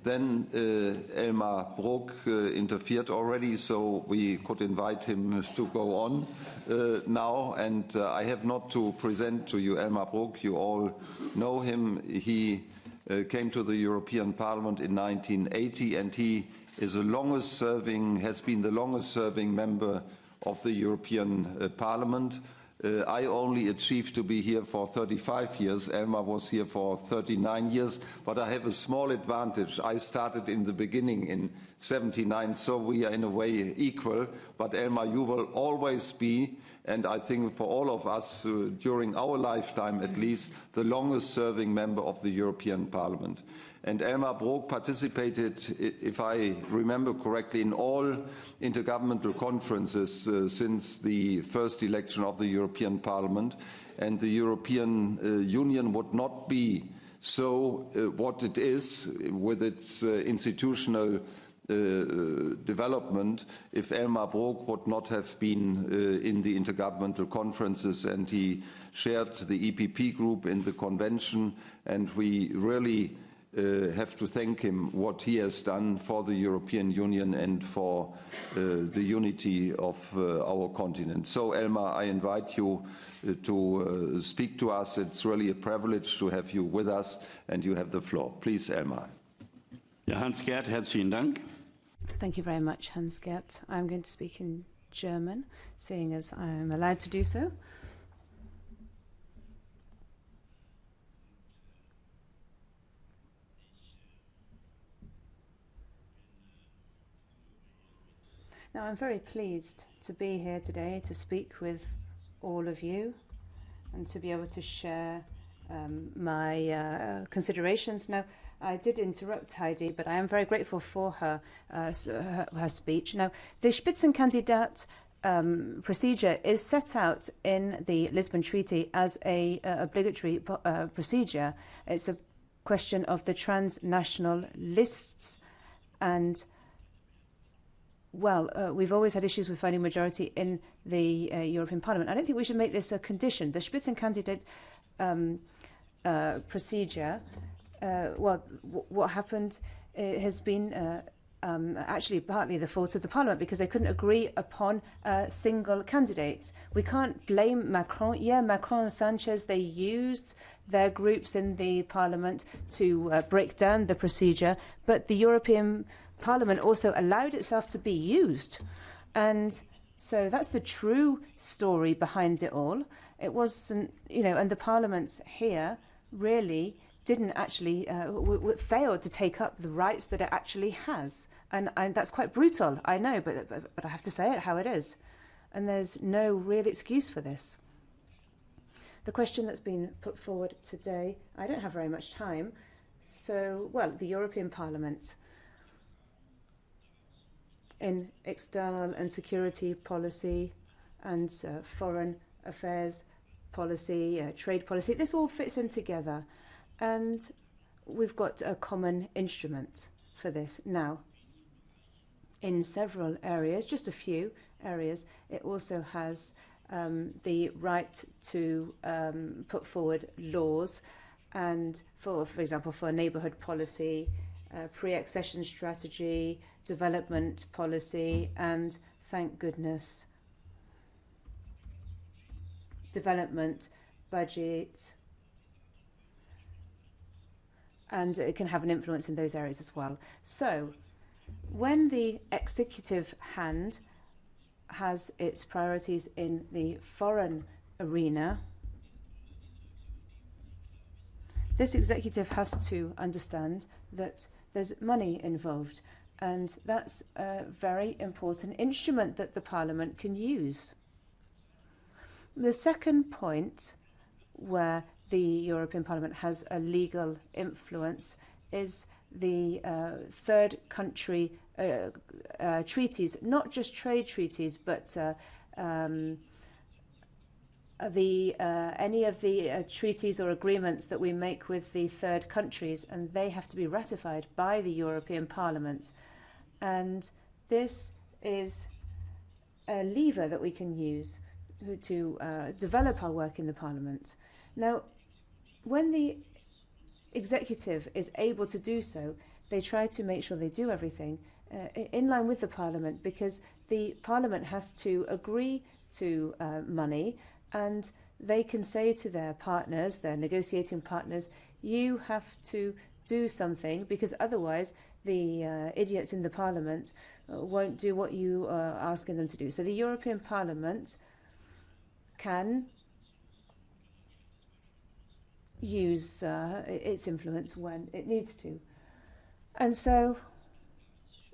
Then Elmar Brok interfered already, so we could invite him to go on now. And I have not to present to you Elmar Brok. You all know him. He came to the European Parliament in 1980, and he is has been the longest serving member of the European Parliament. I only achieved to be here for 35 years. Elmar was here for 39 years, but I have a small advantage. I started in the beginning in 79, so we are in a way equal. But Elmar, you will always be, and I think for all of us during our lifetime at least, the longest serving member of the European Parliament. And Elmar Brok participated, if I remember correctly, in all intergovernmental conferences since the first election of the European Parliament. And the European Union would not be so what it is with its institutional development if Elmar Brok would not have been in the intergovernmental conferences, and he shared the EPP group in the convention, and we really have to thank him what he has done for the European Union and for the unity of our continent. So, Elmar, I invite you to speak to us. It's really a privilege to have you with us, and you have the floor. Please, Elmar. Ja, Hans-Gert, herzlichen Dank. Thank you very much, Hans-Gert. I'm going to speak in German, seeing as I'm allowed to do so. Now, I'm very pleased to be here today to speak with all of you and to be able to share my considerations. Now, I did interrupt Heidi, but I am very grateful for her speech. Now, the Spitzenkandidat procedure is set out in the Lisbon Treaty as a obligatory procedure. It's a question of the transnational lists, and well, we've always had issues with finding majority in the European Parliament. I don't think we should make this a condition. The Spitzenkandidat procedure, well, what happened has been actually partly the fault of the Parliament, because they couldn't agree upon a single candidate. We can't blame Macron. Yeah, Macron and Sanchez, they used their groups in the Parliament to break down the procedure, but the European Parliament also allowed itself to be used. And so that's the true story behind it all. It wasn't, and the Parliament here really didn't actually, failed to take up the rights that it actually has. And that's quite brutal, I know, but I have to say it how it is. And there's no real excuse for this. The question that's been put forward today, I don't have very much time. So, well, the European Parliament, in external and security policy and foreign affairs policy, trade policy, this all fits in together. And we've got a common instrument for this. Now, in several areas, just a few areas, it also has the right to put forward laws, and for example, for neighbourhood policy, pre-accession strategy, development policy, and thank goodness, development budget, and it can have an influence in those areas as well. So, when the executive hand has its priorities in the foreign arena, this executive has to understand that there's money involved, and that's a very important instrument that the Parliament can use. The second point where the European Parliament has a legal influence is the third country treaties, not just trade treaties, but any of the treaties or agreements that we make with the third countries, and they have to be ratified by the European Parliament. And this is a lever that we can use to develop our work in the Parliament. Now, when the executive is able to do so, they try to make sure they do everything in line with the Parliament, because the Parliament has to agree to money, and they can say to their partners, their negotiating partners, you have to do something, because otherwise the idiots in the Parliament won't do what you are asking them to do. So the European Parliament can use its influence when it needs to. And so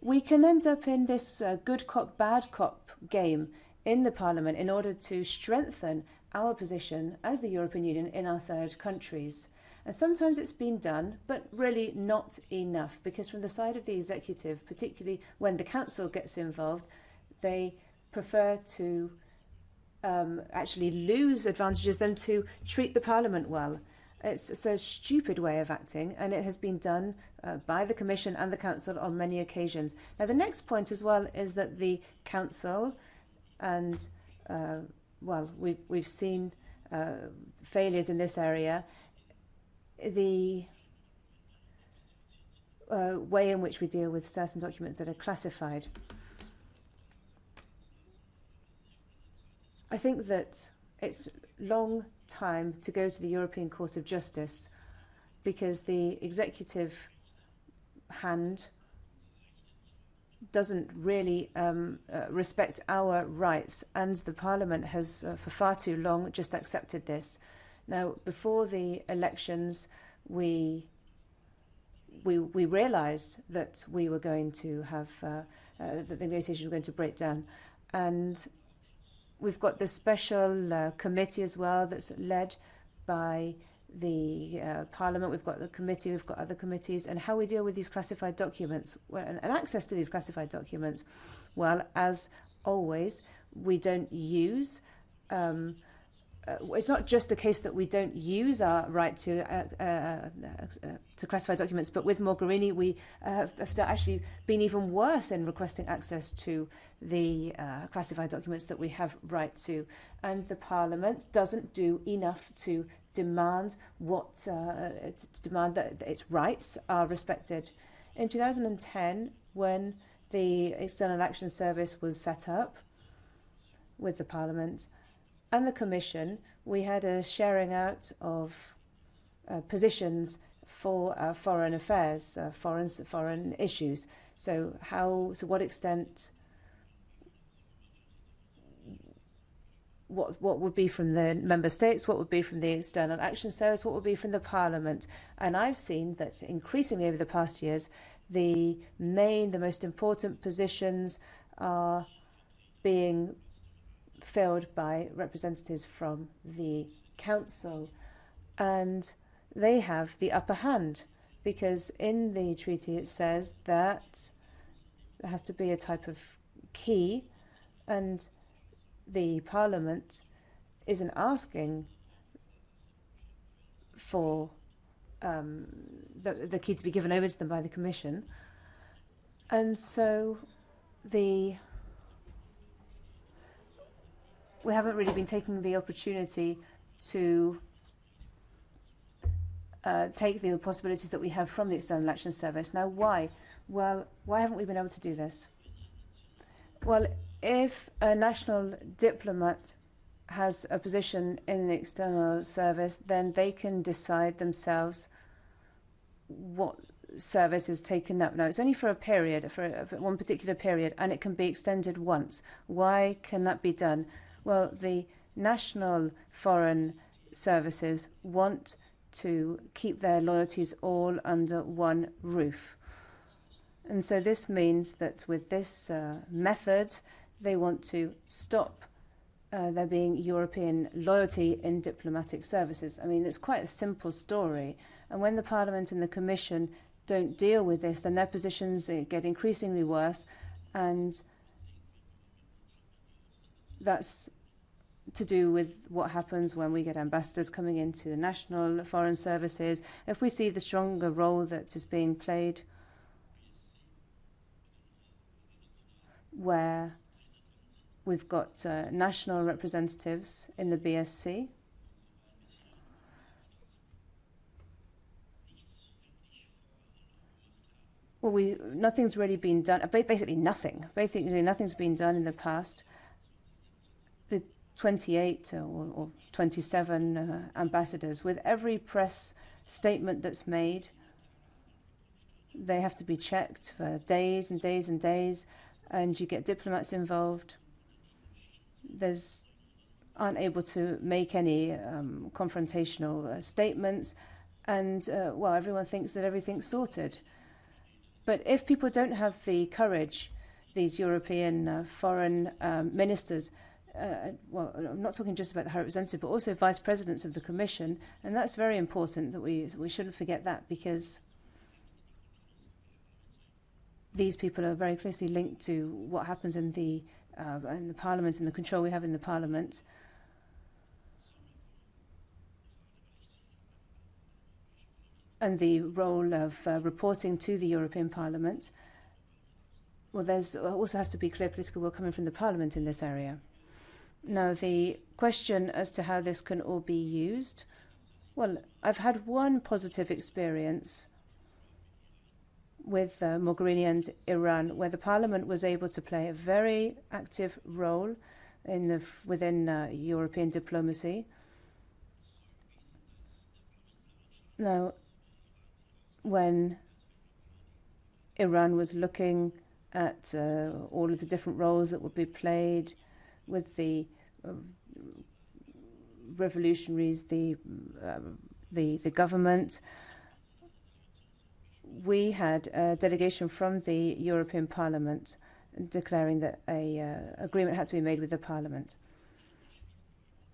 we can end up in this good cop, bad cop game in the Parliament in order to strengthen our position as the European Union in our third countries. And sometimes it's been done, but really not enough, because from the side of the executive, particularly when the council gets involved, they prefer to actually lose advantages than to treat the Parliament well. It's a stupid way of acting, and it has been done by the Commission and the Council on many occasions. Now, the next point as well is that the Council, and well, we've seen failures in this area. The way in which we deal with certain documents that are classified. I think that it's long time to go to the European Court of Justice, because the executive hand doesn't really respect our rights, and the Parliament has for far too long just accepted this. Now, before the elections, we realised that we were going to have that the negotiations were going to break down, and we've got the special committee as well that's led by the Parliament. We've got the committee, we've got other committees, and how we deal with these classified documents and access to these classified documents. Well, as always, we don't use. It's not just the case that we don't use our right to classified documents, but with Mogherini, we have actually been even worse in requesting access to the classified documents that we have right to. And the Parliament doesn't do enough to demand that its rights are respected. In 2010, when the External Action Service was set up with the Parliament and the Commission, we had a sharing out of positions for foreign affairs, foreign issues. So to what extent, what would be from the member states, what would be from the External Action Service, what would be from the Parliament. And I've seen that increasingly over the past years, the most important positions are being filled by representatives from the Council, and they have the upper hand, because in the treaty it says that there has to be a type of key, and the Parliament isn't asking for the key to be given over to them by the Commission. And so we haven't really been taking the opportunity to take the possibilities that we have from the External Action Service. Now, why? Well, why haven't we been able to do this? Well, if a national diplomat has a position in the External Service, then they can decide themselves what service is taken up. Now, it's only for a period, for one particular period, and it can be extended once. Why can that be done? Well, the national foreign services want to keep their loyalties all under one roof. And so this means that with this method, they want to stop there being European loyalty in diplomatic services. I mean, it's quite a simple story. And when the Parliament and the Commission don't deal with this, then their positions get increasingly worse. And that's to do with what happens when we get ambassadors coming into the national foreign services. If we see the stronger role that is being played, where we've got national representatives in the BSC, Well, nothing's really been done. Basically nothing. Basically nothing's been done in the past. The 28 or 27 ambassadors, with every press statement that's made, they have to be checked for days and days and days, and you get diplomats involved. Aren't able to make any confrontational statements, and well, everyone thinks that everything's sorted. But if people don't have the courage, these European foreign ministers, well, I'm not talking just about the High Representative, but also vice presidents of the Commission, and that's very important that we shouldn't forget that, because these people are very closely linked to what happens in the Parliament and the control we have in the Parliament. And the role of reporting to the European Parliament. Well, there's also has to be clear political will coming from the Parliament in this area. Now, the question as to how this can all be used, well, I've had one positive experience with Mogherini and Iran, where the Parliament was able to play a very active role within European diplomacy. Now, when Iran was looking at all of the different roles that would be played with the revolutionaries, the government, we had a delegation from the European Parliament declaring that an agreement had to be made with the Parliament.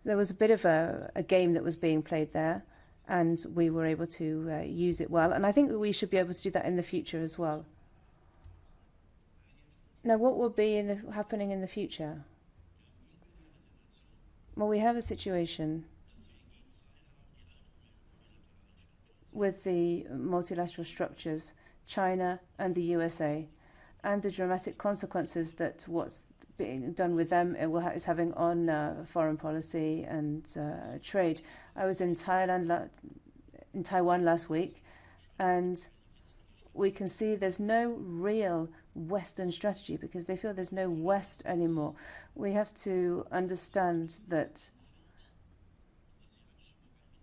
There was a bit of a game that was being played there, and we were able to use it well. And I think that we should be able to do that in the future as well. Now, what will be happening in the future? Well, we have a situation with the multilateral structures, China and the USA, and the dramatic consequences that what's being done with them is having on foreign policy and trade. I was in Taiwan last week, and we can see there's no real Western strategy because they feel there's no West anymore. We have to understand that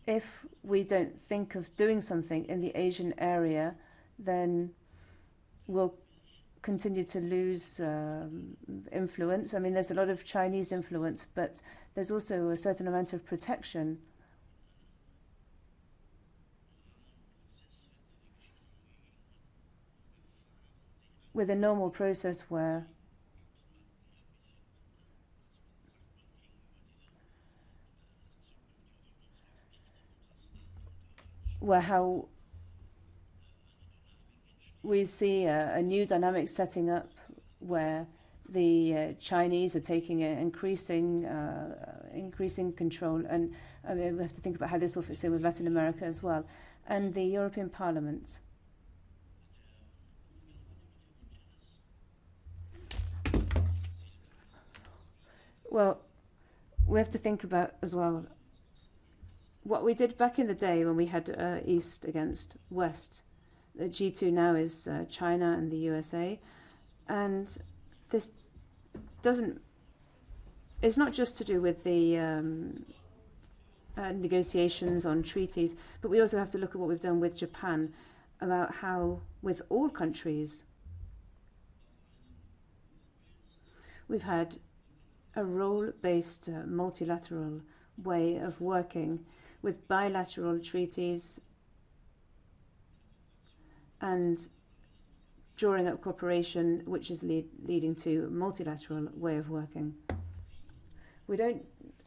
if we don't think of doing something in the Asian area, then we'll continue to lose influence. I mean, there's a lot of Chinese influence, but there's also a certain amount of protection. With a normal process where how we see a new dynamic setting up where the Chinese are taking an increasing control, and I mean, we have to think about how this all fits in with Latin America as well, and the European Parliament. Well, we have to think about as well what we did back in the day when we had East against West. The G2 now is China and the USA, and this it's not just to do with the negotiations on treaties, but we also have to look at what we've done with Japan, about how with all countries we've had a role-based multilateral way of working with bilateral treaties and drawing up cooperation, which is leading to a multilateral way of working. We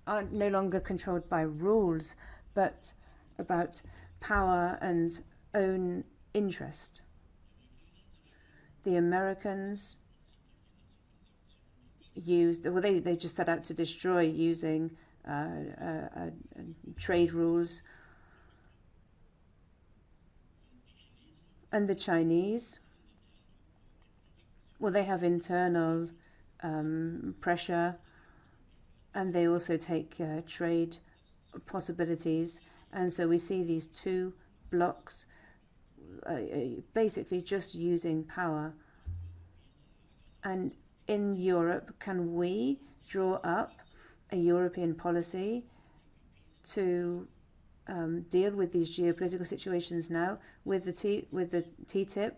are no longer controlled by rules, but about power and own interest. The Americans they just set out to destroy using trade rules. And the Chinese, well, they have internal pressure, and they also take trade possibilities. And so we see these two blocks basically just using power. And in Europe, can we draw up a European policy to deal with these geopolitical situations now? With the TTIP,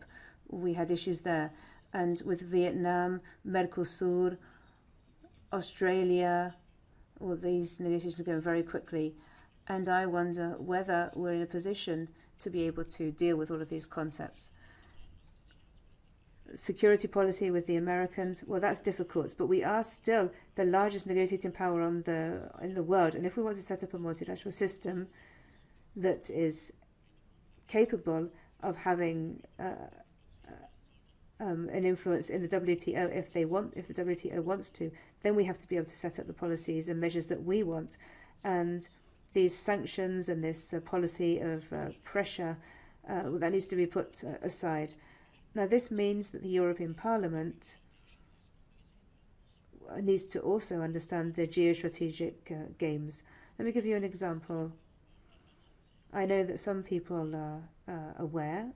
we had issues there, and with Vietnam, Mercosur, Australia, all these negotiations are going very quickly, and I wonder whether we're in a position to be able to deal with all of these concepts. Security policy with the Americans, well, that's difficult, but we are still the largest negotiating power in the world, and if we want to set up a multilateral system that is capable of having an influence in the WTO, if the WTO wants to, then we have to be able to set up the policies and measures that we want, and these sanctions and this policy of pressure that needs to be put aside. Now, this means that the European Parliament needs to also understand the geostrategic games. Let me give you an example. I know that some people are aware,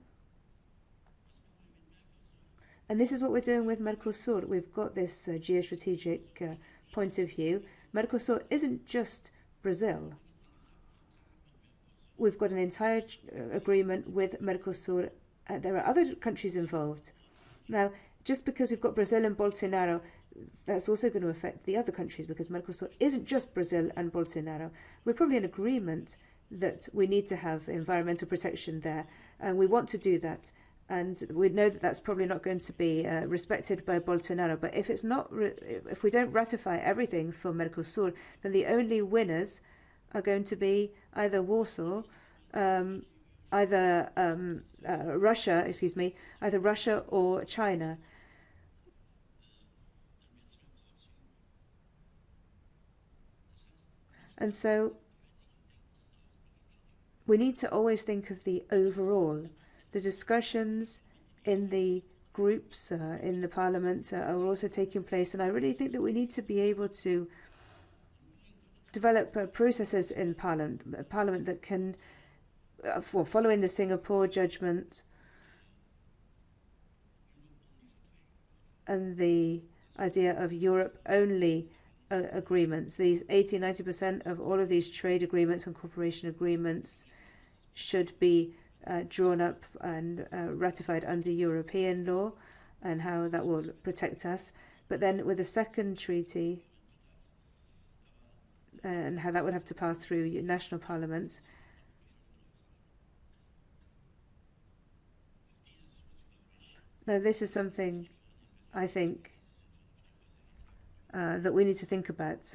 and this is what we're doing with Mercosur. We've got this geostrategic point of view. Mercosur isn't just Brazil. We've got an entire agreement with Mercosur. There are other countries involved. Now, just because we've got Brazil and Bolsonaro, that's also going to affect the other countries, because Mercosur isn't just Brazil and Bolsonaro. We're probably in agreement that we need to have environmental protection there, and we want to do that. And we know that that's probably not going to be respected by Bolsonaro. But if it's not, if we don't ratify everything for Mercosur, then the only winners are going to be either Warsaw, either Russia or China. And so we need to always think of the overall. The discussions in the groups in the parliament are also taking place, and I really think that we need to be able to develop processes in parliament that can, following the Singapore judgment and the idea of Europe-only agreements, these 80-90% of all of these trade agreements and cooperation agreements should be drawn up and ratified under European law, and how that will protect us. But then with the second treaty, and how that would have to pass through national parliaments, now this is something I think that we need to think about.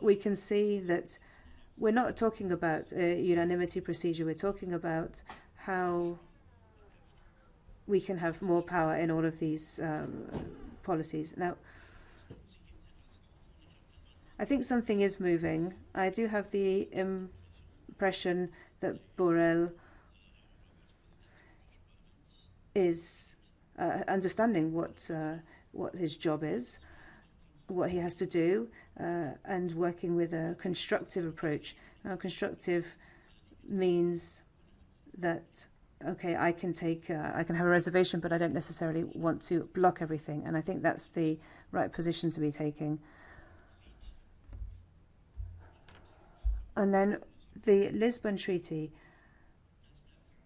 We can see that we're not talking about a unanimity procedure. We're talking about how we can have more power in all of these policies. Now, I think something is moving. I do have the impression that Borrell is understanding what his job is, what he has to do, and working with a constructive approach. Now, constructive means that, okay, I can have a reservation, but I don't necessarily want to block everything. And I think that's the right position to be taking. And then the Lisbon Treaty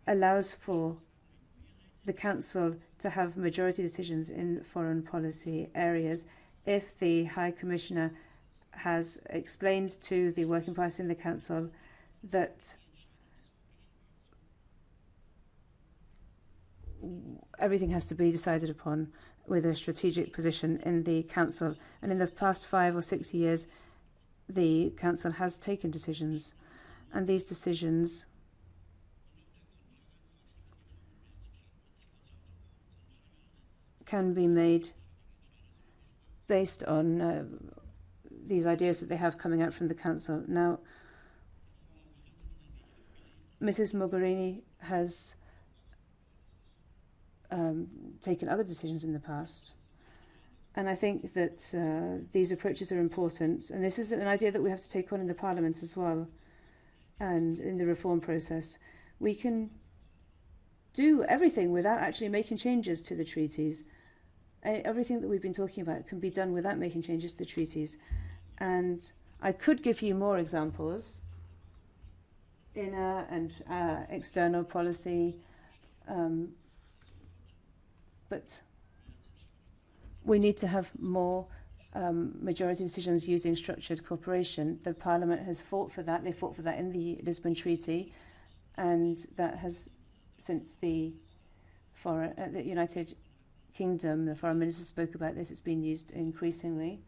allows for the Council to have majority decisions in foreign policy areas if the High Commissioner has explained to the working party in the Council that everything has to be decided upon with a strategic position in the Council. And in the past 5 or 6 years, the Council has taken decisions, and these decisions can be made based on these ideas that they have coming out from the Council. Now, Mrs. Mogherini has taken other decisions in the past, and I think that these approaches are important, and this is an idea that we have to take on in the Parliament as well, and in the reform process. We can do everything without actually making changes to the treaties. Everything that we've been talking about can be done without making changes to the treaties. And I could give you more examples. Inner and external policy, but we need to have more majority decisions using structured cooperation. The Parliament has fought for that. They fought for that in the Lisbon Treaty, and that has, since the United Kingdom, the foreign minister spoke about this, it's been used increasingly.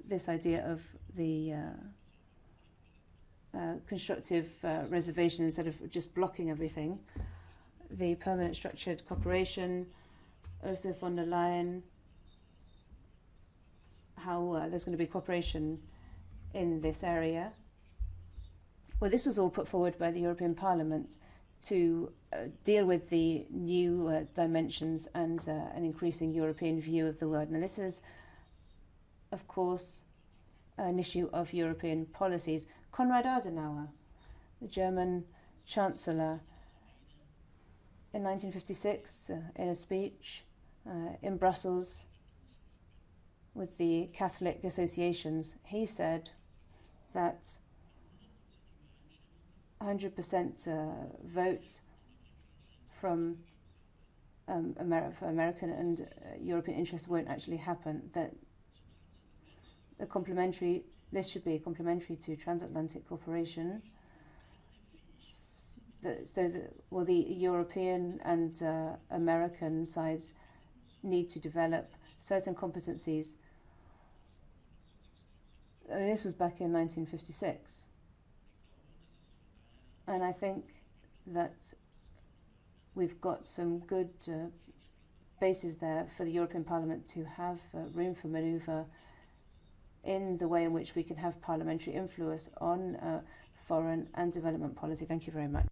This idea of the constructive reservation instead of just blocking everything. The permanent structured cooperation, Ursula von der Leyen, how there's going to be cooperation in this area. Well, this was all put forward by the European Parliament to deal with the new dimensions and an increasing European view of the world. Now, this is, of course, an issue of European policies. Konrad Adenauer, the German Chancellor, in 1956, in a speech in Brussels with the Catholic associations, he said that 100% vote from American and European interests won't actually happen, that this should be complementary to transatlantic cooperation. The European and American sides need to develop certain competencies. This was back in 1956. And I think that we've got some good bases there for the European Parliament to have room for manoeuvre in the way in which we can have parliamentary influence on foreign and development policy. Thank you very much.